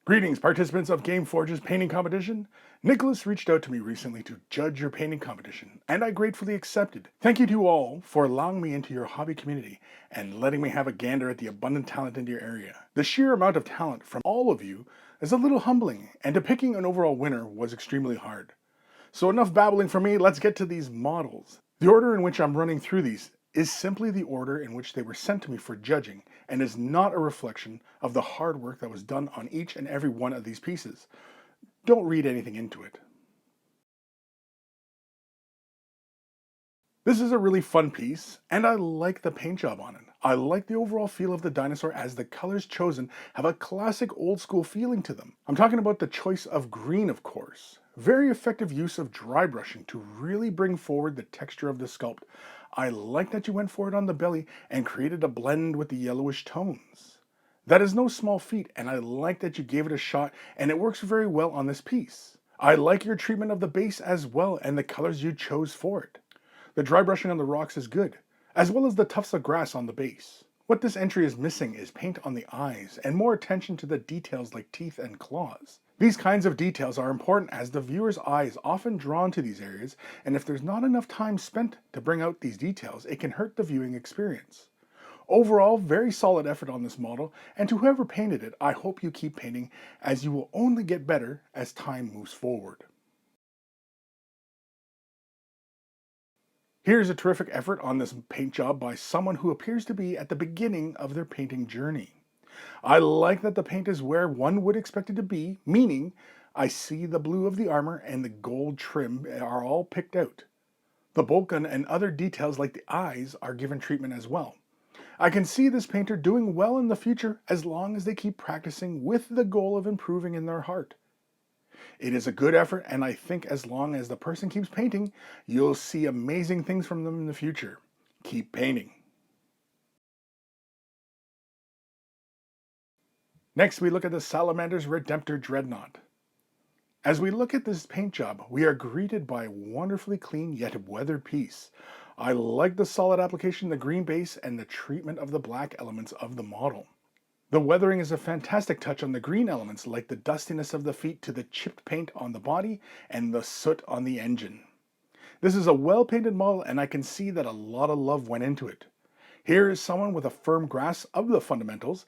Greetings, participants of GameForge's painting competition. Nicholas reached out to me recently to judge your painting competition, and I gratefully accepted. Thank you to all for allowing me into your hobby community and letting me have a gander at the abundant talent in your area. The sheer amount of talent from all of you is a little humbling, and picking an overall winner was extremely hard. So enough babbling for me, let's get to these models. The order in which I'm running through these is simply the order in which they were sent to me for judging and is not a reflection of the hard work that was done on each and every one of these pieces. Don't read anything into it. This is a really fun piece, and I like the paint job on it. I like the overall feel of the dinosaur as the colors chosen have a classic old school feeling to them. I'm talking about the choice of green, of course. Very effective use of dry brushing to really bring forward the texture of the sculpt. I like that you went for it on the belly and created a blend with the yellowish tones. That is no small feat, and I like that you gave it a shot, and it works very well on this piece. I like your treatment of the base as well and the colors you chose for it. The dry brushing on the rocks is good, as well as the tufts of grass on the base. What this entry is missing is paint on the eyes and more attention to the details like teeth and claws. These kinds of details are important as the viewer's eye is often drawn to these areas, and if there's not enough time spent to bring out these details, it can hurt the viewing experience. Overall, very solid effort on this model, and to whoever painted it, I hope you keep painting as you will only get better as time moves forward. Here's a terrific effort on this paint job by someone who appears to be at the beginning of their painting journey. I like that the paint is where one would expect it to be, meaning I see the blue of the armor and the gold trim are all picked out. The bolt gun and other details like the eyes are given treatment as well. I can see this painter doing well in the future as long as they keep practicing with the goal of improving in their heart. It is a good effort, and I think as long as the person keeps painting, you'll see amazing things from them in the future. Keep painting. Next, we look at the Salamander's Redemptor Dreadnought. As we look at this paint job, we are greeted by a wonderfully clean yet weathered piece. I like the solid application of the green base and the treatment of the black elements of the model. The weathering is a fantastic touch on the green elements like the dustiness of the feet to the chipped paint on the body and the soot on the engine. This is a well-painted model and I can see that a lot of love went into it. Here is someone with a firm grasp of the fundamentals.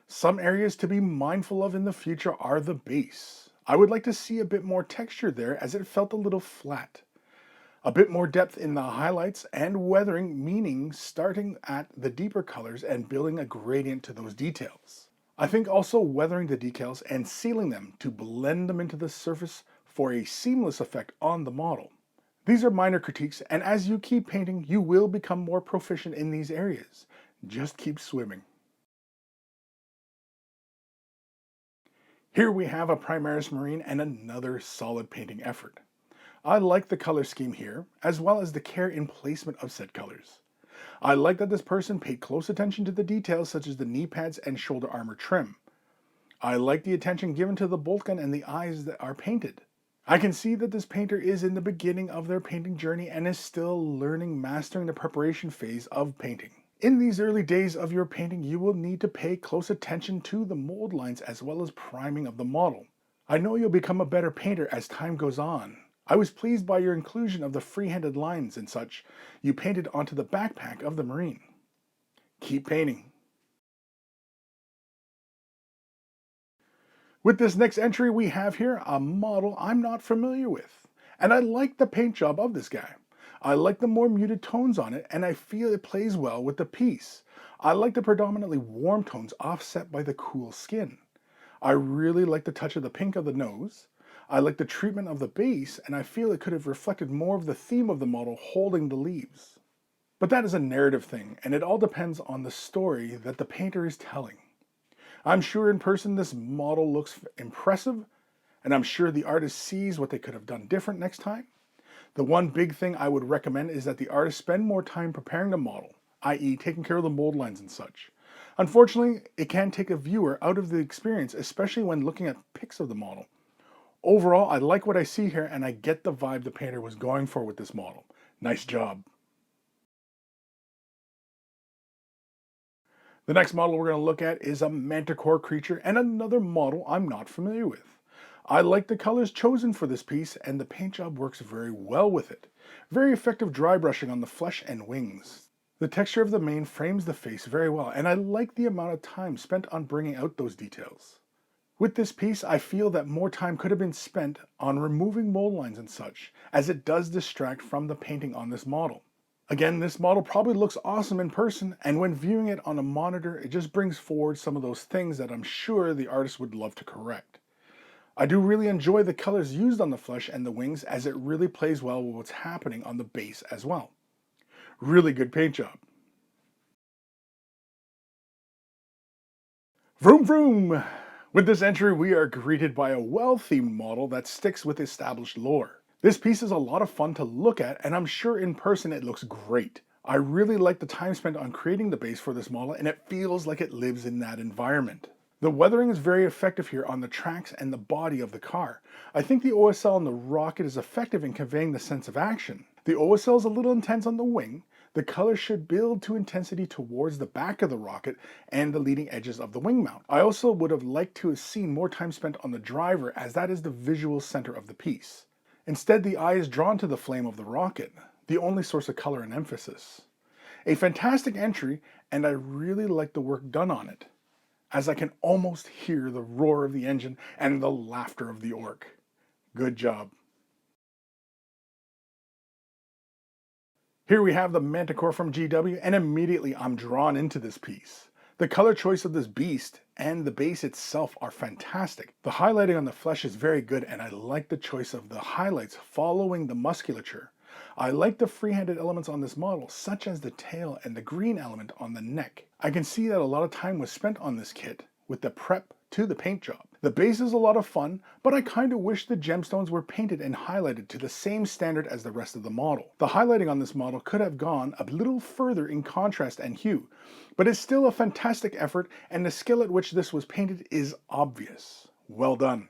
Some areas to be mindful of in the future are the base. I would like to see a bit more texture there as it felt a little flat. A bit more depth in the highlights and weathering, meaning starting at the deeper colors and building a gradient to those details. I think also weathering the decals and sealing them to blend them into the surface for a seamless effect on the model. These are minor critiques, and as you keep painting, you will become more proficient in these areas. Just keep swimming. Here we have a Primaris Marine and another solid painting effort. I like the color scheme here, as well as the care in placement of said colors. I like that this person paid close attention to the details such as the knee pads and shoulder armor trim. I like the attention given to the bolt gun and the eyes that are painted. I can see that this painter is in the beginning of their painting journey and is still learning, mastering the preparation phase of painting. In these early days of your painting, you will need to pay close attention to the mold lines as well as priming of the model. I know you'll become a better painter as time goes on. I was pleased by your inclusion of the free-handed lines and such you painted onto the backpack of the Marine. Keep painting. With this next entry we have here a model I'm not familiar with, and I like the paint job of this guy. I like the more muted tones on it, and I feel it plays well with the piece. I like the predominantly warm tones offset by the cool skin. I really like the touch of the pink of the nose. I like the treatment of the base, and I feel it could have reflected more of the theme of the model holding the leaves. But that is a narrative thing, and it all depends on the story that the painter is telling. I'm sure in person this model looks impressive, and I'm sure the artist sees what they could have done different next time. The one big thing I would recommend is that the artist spend more time preparing the model, i.e. taking care of the mold lines and such. Unfortunately, it can take a viewer out of the experience, especially when looking at pics of the model. Overall, I like what I see here, and I get the vibe the painter was going for with this model. Nice job. The next model we're going to look at is a manticore creature and another model I'm not familiar with. I like the colors chosen for this piece and the paint job works very well with it. Very effective dry brushing on the flesh and wings. The texture of the mane frames the face very well and I like the amount of time spent on bringing out those details. With this piece, I feel that more time could have been spent on removing mold lines and such, as it does distract from the painting on this model. Again, this model probably looks awesome in person, and when viewing it on a monitor, it just brings forward some of those things that I'm sure the artist would love to correct. I do really enjoy the colors used on the flesh and the wings, as it really plays well with what's happening on the base as well. Really good paint job. Vroom vroom! With this entry, we are greeted by a well-themed model that sticks with established lore. This piece is a lot of fun to look at, and I'm sure in person it looks great. I really like the time spent on creating the base for this model, and it feels like it lives in that environment. The weathering is very effective here on the tracks and the body of the car. I think the OSL on the rocket is effective in conveying the sense of action. The OSL is a little intense on the wing. The color should build to intensity towards the back of the rocket and the leading edges of the wing mount. I also would have liked to have seen more time spent on the driver, as that is the visual center of the piece. Instead, the eye is drawn to the flame of the rocket, the only source of color and emphasis. A fantastic entry, and I really like the work done on it, as I can almost hear the roar of the engine and the laughter of the orc. Good job. Here we have the Manticore from GW, and immediately I'm drawn into this piece. The color choice of this beast and the base itself are fantastic. The highlighting on the flesh is very good, and I like the choice of the highlights following the musculature. I like the free-handed elements on this model, such as the tail and the green element on the neck. I can see that a lot of time was spent on this kit, with the prep to the paint job. The base is a lot of fun, but I kinda wish the gemstones were painted and highlighted to the same standard as the rest of the model. The highlighting on this model could have gone a little further in contrast and hue, but it's still a fantastic effort, and the skill at which this was painted is obvious. Well done.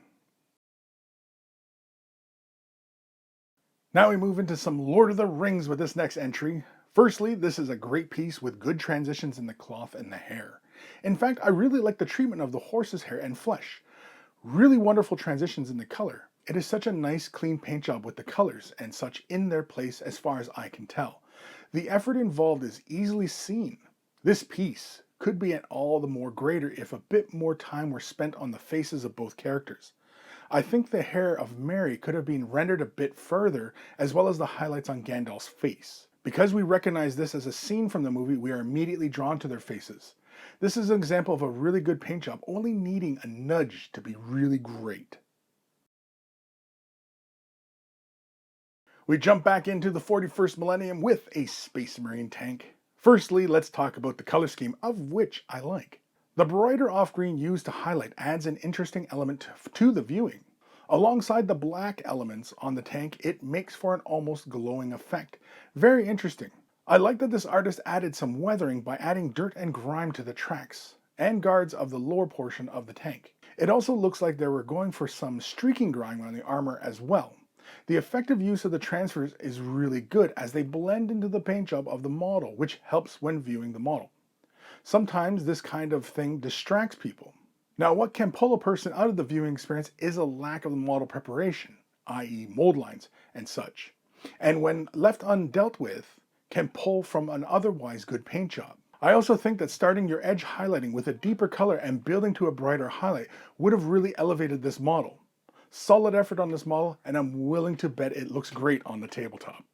Now we move into some Lord of the Rings with this next entry. Firstly, this is a great piece with good transitions in the cloth and the hair. In fact, I really like the treatment of the horse's hair and flesh. Really wonderful transitions in the color. It is such a nice clean paint job with the colors and such in their place as far as I can tell. The effort involved is easily seen. This piece could be at all the more greater if a bit more time were spent on the faces of both characters. I think the hair of Merry could have been rendered a bit further, as well as the highlights on Gandalf's face. Because we recognize this as a scene from the movie, we are immediately drawn to their faces. This is an example of a really good paint job, only needing a nudge to be really great. We jump back into the 41st millennium with a Space Marine tank. Firstly, let's talk about the color scheme, of which I like. The brighter off-green used to highlight adds an interesting element to the viewing. Alongside the black elements on the tank, it makes for an almost glowing effect. Very interesting. I like that this artist added some weathering by adding dirt and grime to the tracks and guards of the lower portion of the tank. It also looks like they were going for some streaking grime on the armor as well. The effective use of the transfers is really good, as they blend into the paint job of the model, which helps when viewing the model. Sometimes this kind of thing distracts people. Now, what can pull a person out of the viewing experience is a lack of model preparation, i.e. mold lines and such. And when left undealt with, can pull from an otherwise good paint job. I also think that starting your edge highlighting with a deeper color and building to a brighter highlight would have really elevated this model. Solid effort on this model, and I'm willing to bet it looks great on the tabletop.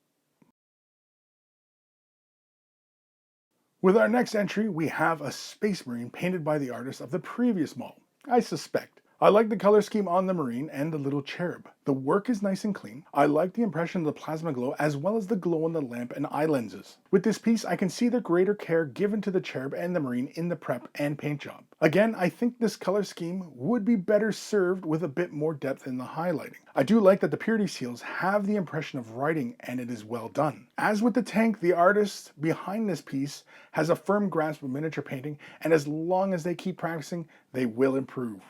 With our next entry, we have a Space Marine painted by the artist of the previous model, I suspect. I like the color scheme on the Marine and the little cherub. The work is nice and clean. I like the impression of the plasma glow as well as the glow on the lamp and eye lenses. With this piece, I can see the greater care given to the cherub and the Marine in the prep and paint job. Again, I think this color scheme would be better served with a bit more depth in the highlighting. I do like that the purity seals have the impression of writing, and it is well done. As with the tank, the artist behind this piece has a firm grasp of miniature painting, and as long as they keep practicing, they will improve.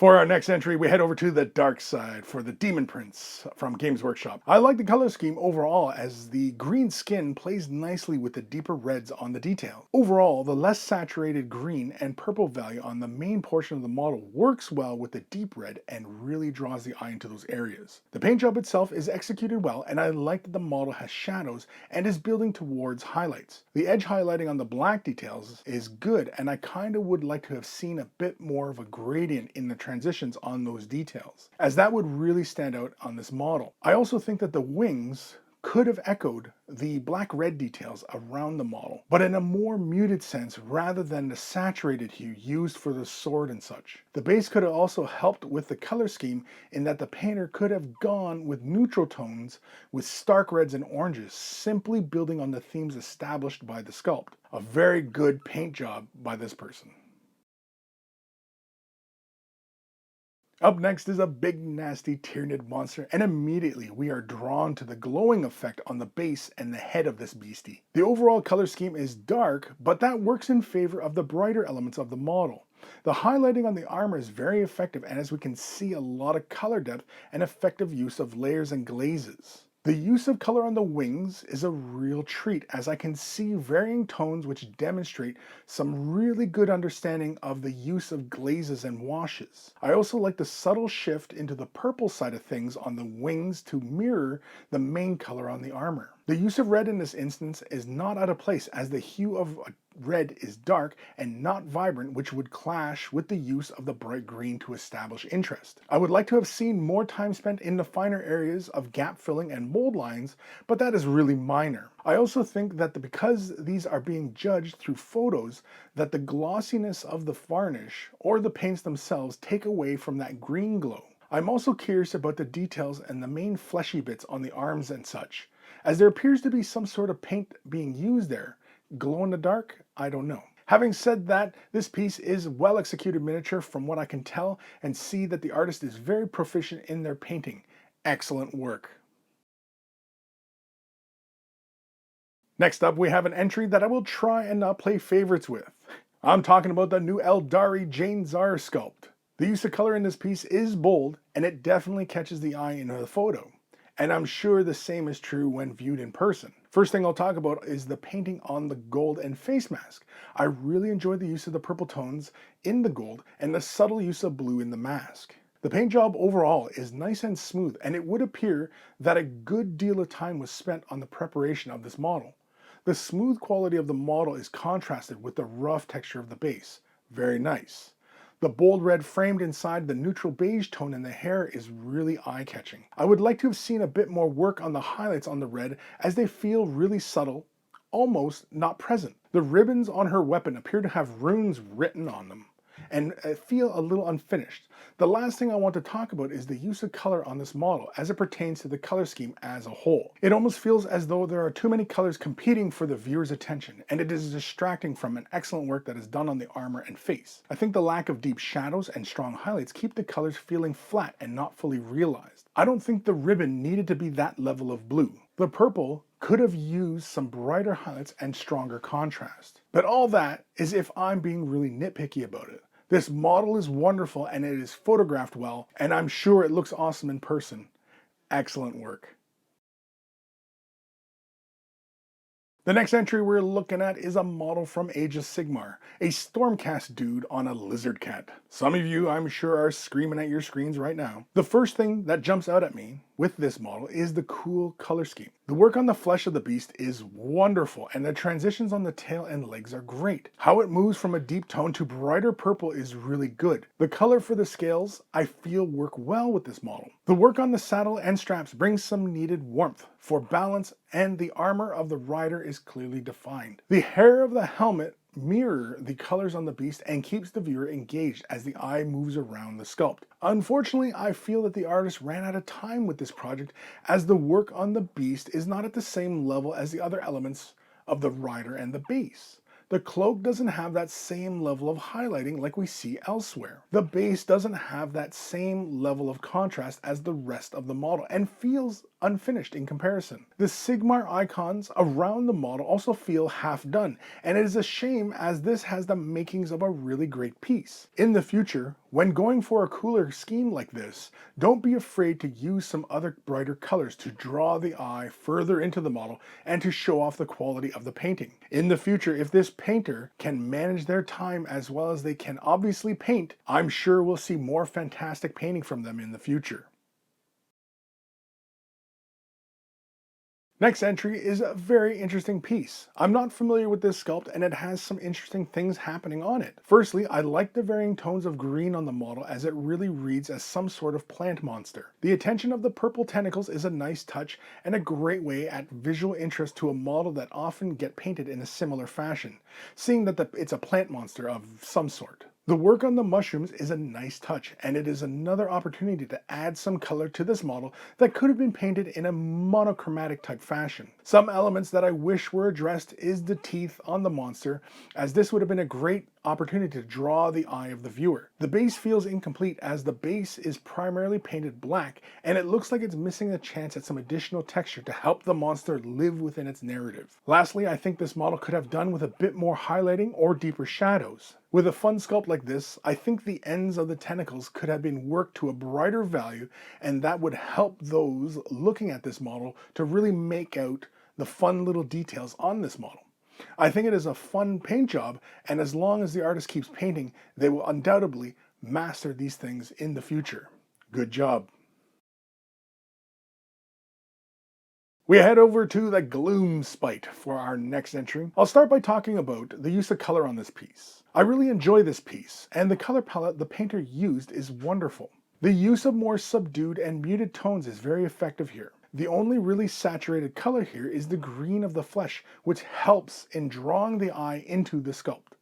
For our next entry, we head over to the dark side for the Demon Prince from Games Workshop. I like the color scheme overall as the green skin plays nicely with the deeper reds on the detail. Overall, the less saturated green and purple value on the main portion of the model works well with the deep red and really draws the eye into those areas. The paint job itself is executed well, and I like that the model has shadows and is building towards highlights. The edge highlighting on the black details is good, and I kind of would like to have seen a bit more of a gradient in the transitions on those details, as that would really stand out on this model. I also think that the wings could have echoed the black-red details around the model, but in a more muted sense rather than the saturated hue used for the sword and such. The base could have also helped with the color scheme in that the painter could have gone with neutral tones with stark reds and oranges, simply building on the themes established by the sculpt. A very good paint job by this person. Up next is a big nasty Tyranid monster, and immediately we are drawn to the glowing effect on the base and the head of this beastie. The overall color scheme is dark, but that works in favor of the brighter elements of the model. The highlighting on the armor is very effective, and as we can see, a lot of color depth and effective use of layers and glazes. The use of color on the wings is a real treat, as I can see varying tones which demonstrate some really good understanding of the use of glazes and washes. I also like the subtle shift into the purple side of things on the wings to mirror the main color on the armor. The use of red in this instance is not out of place, as the hue of red is dark and not vibrant, which would clash with the use of the bright green to establish interest. I would like to have seen more time spent in the finer areas of gap filling and mold lines, but that is really minor. I also think that because these are being judged through photos, that the glossiness of the varnish or the paints themselves take away from that green glow. I'm also curious about the details and the main fleshy bits on the arms and such, as there appears to be some sort of paint being used there. Glow in the dark? I don't know. Having said that, this piece is well executed miniature from what I can tell, and see that the artist is very proficient in their painting. Excellent work. Next up, we have an entry that I will try and not play favorites with. I'm talking about the new Eldari Jane Zar sculpt. The use of color in this piece is bold, and it definitely catches the eye in the photo. And I'm sure the same is true when viewed in person. First thing I'll talk about is the painting on the gold and face mask. I really enjoy the use of the purple tones in the gold and the subtle use of blue in the mask. The paint job overall is nice and smooth, and it would appear that a good deal of time was spent on the preparation of this model. The smooth quality of the model is contrasted with the rough texture of the base. Very nice. The bold red framed inside the neutral beige tone in the hair is really eye-catching. I would like to have seen a bit more work on the highlights on the red, as they feel really subtle, almost not present. The ribbons on her weapon appear to have runes written on them and feel a little unfinished. The last thing I want to talk about is the use of color on this model as it pertains to the color scheme as a whole. It almost feels as though there are too many colors competing for the viewer's attention, and it is distracting from an excellent work that is done on the armor and face. I think the lack of deep shadows and strong highlights keep the colors feeling flat and not fully realized. I don't think the ribbon needed to be that level of blue. The purple could have used some brighter highlights and stronger contrast. But all that is if I'm being really nitpicky about it. This model is wonderful, and it is photographed well, and I'm sure it looks awesome in person. Excellent work. The next entry we're looking at is a model from Age of Sigmar, a Stormcast dude on a lizard cat. Some of you, I'm sure, are screaming at your screens right now. The first thing that jumps out at me with this model is the cool color scheme. The work on the flesh of the beast is wonderful, and the transitions on the tail and legs are great. How it moves from a deep tone to brighter purple is really good. The color for the scales, I feel, work well with this model. The work on the saddle and straps brings some needed warmth for balance, and the armor of the rider is clearly defined. The hair of the helmet mirror the colors on the beast and keeps the viewer engaged as the eye moves around the sculpt. Unfortunately, I feel that the artist ran out of time with this project, as the work on the beast is not at the same level as the other elements of the rider and the base. The cloak doesn't have that same level of highlighting like we see elsewhere. The base doesn't have that same level of contrast as the rest of the model and feels unfinished in comparison. The Sigmar icons around the model also feel half done, and it is a shame as this has the makings of a really great piece. In the future, when going for a cooler scheme like this, don't be afraid to use some other brighter colors to draw the eye further into the model and to show off the quality of the painting. In the future, if this painter can manage their time as well as they can obviously paint, I'm sure we'll see more fantastic painting from them in the future. Next entry is a very interesting piece. I'm not familiar with this sculpt and it has some interesting things happening on it. Firstly, I like the varying tones of green on the model as it really reads as some sort of plant monster. The attention of the purple tentacles is a nice touch and a great way at visual interest to a model that often get painted in a similar fashion, seeing that it's a plant monster of some sort. The work on the mushrooms is a nice touch, and it is another opportunity to add some color to this model that could have been painted in a monochromatic type fashion. Some elements that I wish were addressed is the teeth on the monster, as this would have been a great opportunity to draw the eye of the viewer. The base feels incomplete as the base is primarily painted black, and it looks like it's missing a chance at some additional texture to help the monster live within its narrative. Lastly, I think this model could have done with a bit more highlighting or deeper shadows. With a fun sculpt like this, I think the ends of the tentacles could have been worked to a brighter value, and that would help those looking at this model to really make out the fun little details on this model. I think it is a fun paint job, and as long as the artist keeps painting, they will undoubtedly master these things in the future. Good job. We head over to the Gloom Spite for our next entry. I'll start by talking about the use of color on this piece. I really enjoy this piece, and the color palette the painter used is wonderful. The use of more subdued and muted tones is very effective here. The only really saturated color here is the green of the flesh, which helps in drawing the eye into the sculpt.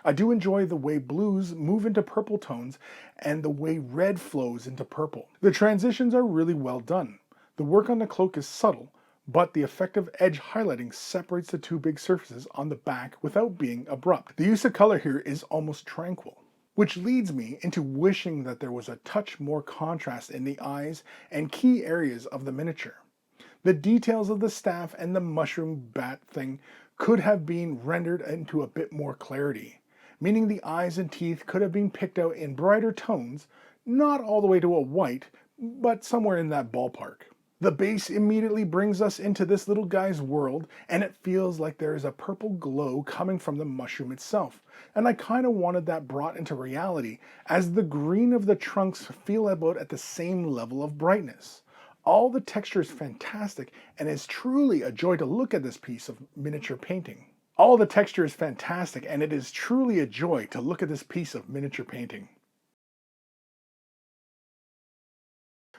I do enjoy the way blues move into purple tones and the way red flows into purple. The transitions are really well done. The work on the cloak is subtle, but the effective edge highlighting separates the two big surfaces on the back without being abrupt. The use of color here is almost tranquil, which leads me into wishing that there was a touch more contrast in the eyes and key areas of the miniature. The details of the staff and the mushroom bat thing could have been rendered into a bit more clarity, meaning the eyes and teeth could have been picked out in brighter tones, not all the way to a white, but somewhere in that ballpark. The base immediately brings us into this little guy's world, and it feels like there is a purple glow coming from the mushroom itself. And I kind of wanted that brought into reality, as the green of the trunks feel about at the same level of brightness. All the texture is fantastic, and it's truly a joy to look at this piece of miniature painting. All the texture is fantastic, and it is truly a joy to look at this piece of miniature painting.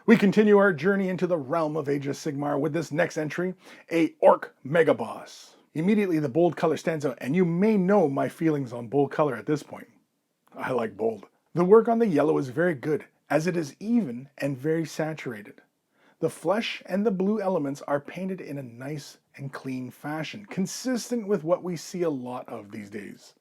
We continue our journey into the realm of Age of Sigmar with this next entry, a Orc Megaboss. Immediately the bold color stands out, and you may know my feelings on bold color at this point. I like bold. The work on the yellow is very good, as it is even and very saturated. The flesh and the blue elements are painted in a nice and clean fashion, consistent with what we see a lot of these days.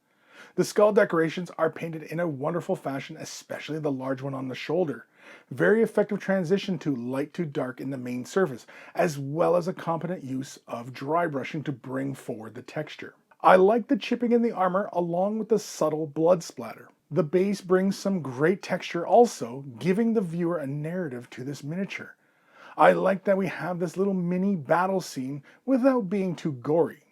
The skull decorations are painted in a wonderful fashion, especially the large one on the shoulder. Very effective transition to light to dark in the main surface, as well as a competent use of dry brushing to bring forward the texture. I like the chipping in the armor along with the subtle blood splatter. The base brings some great texture also, giving the viewer a narrative to this miniature. I like that we have this little mini battle scene without being too gory.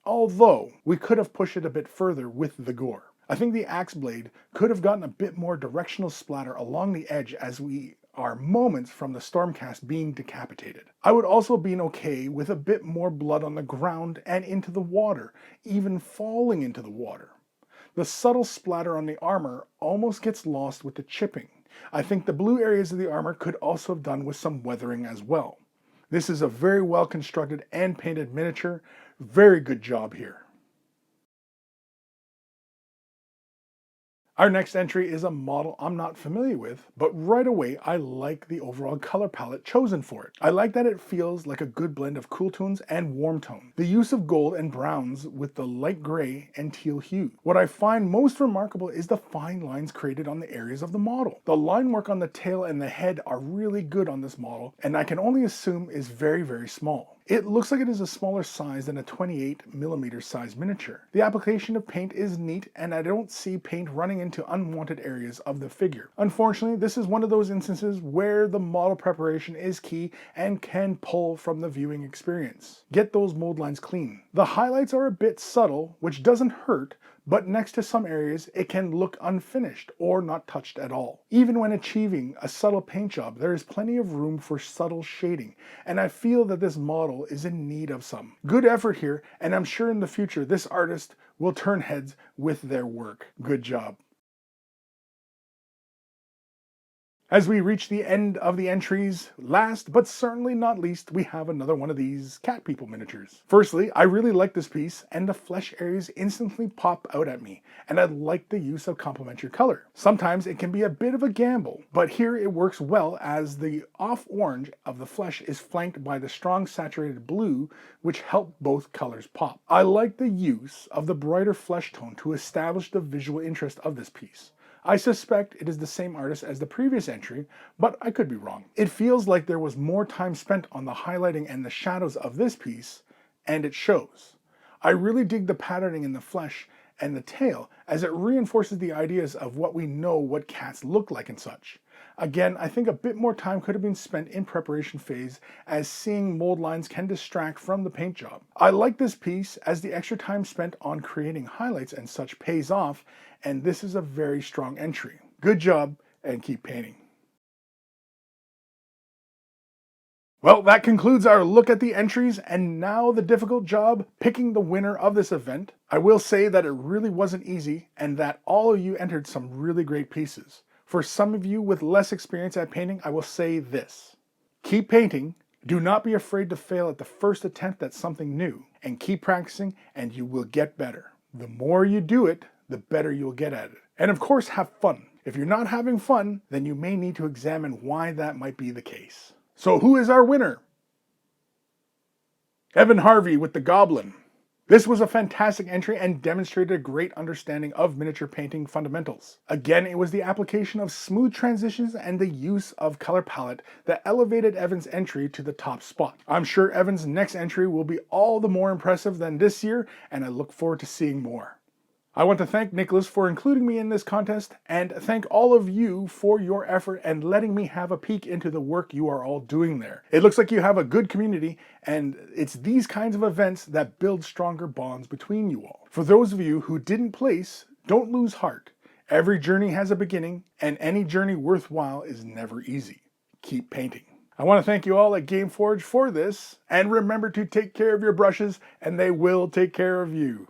Although, we could have pushed it a bit further with the gore. I think the axe blade could have gotten a bit more directional splatter along the edge as we are moments from the Stormcast being decapitated. I would also have been okay with a bit more blood on the ground and into the water, even falling into the water. The subtle splatter on the armor almost gets lost with the chipping. I think the blue areas of the armor could also have done with some weathering as well. This is a very well constructed and painted miniature. Very good job here. Our next entry is a model I'm not familiar with, but right away I like the overall color palette chosen for it. I like that it feels like a good blend of cool tones and warm tone. The use of gold and browns with the light gray and teal hue. What I find most remarkable is the fine lines created on the areas of the model. The line work on the tail and the head are really good on this model, and I can only assume is very small. It looks like it is a smaller size than a 28mm size miniature. The application of paint is neat, and I don't see paint running into unwanted areas of the figure. Unfortunately, this is one of those instances where the model preparation is key and can pull from the viewing experience. Get those mold lines clean. The highlights are a bit subtle, which doesn't hurt, but next to some areas it can look unfinished or not touched at all. Even when achieving a subtle paint job, there is plenty of room for subtle shading, and I feel that this model is in need of some. Good effort here, and I'm sure in the future this artist will turn heads with their work. Good job. As we reach the end of the entries, last but certainly not least, we have another one of these cat people miniatures. Firstly, I really like this piece, and the flesh areas instantly pop out at me, and I like the use of complementary color. Sometimes it can be a bit of a gamble, but here it works well as the off orange of the flesh is flanked by the strong saturated blue, which help both colors pop. I like the use of the brighter flesh tone to establish the visual interest of this piece. I suspect it is the same artist as the previous entry, but I could be wrong. It feels like there was more time spent on the highlighting and the shadows of this piece, and it shows. I really dig the patterning in the flesh and the tail, as it reinforces the ideas of what we know what cats look like and such. Again, I think a bit more time could have been spent in preparation phase, as seeing mold lines can distract from the paint job. I like this piece as the extra time spent on creating highlights and such pays off, and this is a very strong entry. Good job, and keep painting. Well, that concludes our look at the entries, and now the difficult job, picking the winner of this event. I will say that it really wasn't easy, and that all of you entered some really great pieces. For some of you with less experience at painting, I will say this: keep painting, do not be afraid to fail at the first attempt at something new, and keep practicing and you will get better. The more you do it, the better you'll get at it. And of course, have fun. If you're not having fun, then you may need to examine why that might be the case. So who is our winner? Evan Harvey with the Goblin. This was a fantastic entry and demonstrated a great understanding of miniature painting fundamentals. Again, it was the application of smooth transitions and the use of color palette that elevated Evan's entry to the top spot. I'm sure Evan's next entry will be all the more impressive than this year, and I look forward to seeing more. I want to thank Nicholas for including me in this contest, and thank all of you for your effort and letting me have a peek into the work you are all doing there. It looks like you have a good community, and it's these kinds of events that build stronger bonds between you all. For those of you who didn't place, don't lose heart. Every journey has a beginning, and any journey worthwhile is never easy. Keep painting. I want to thank you all at GameForge for this, and remember to take care of your brushes, and they will take care of you.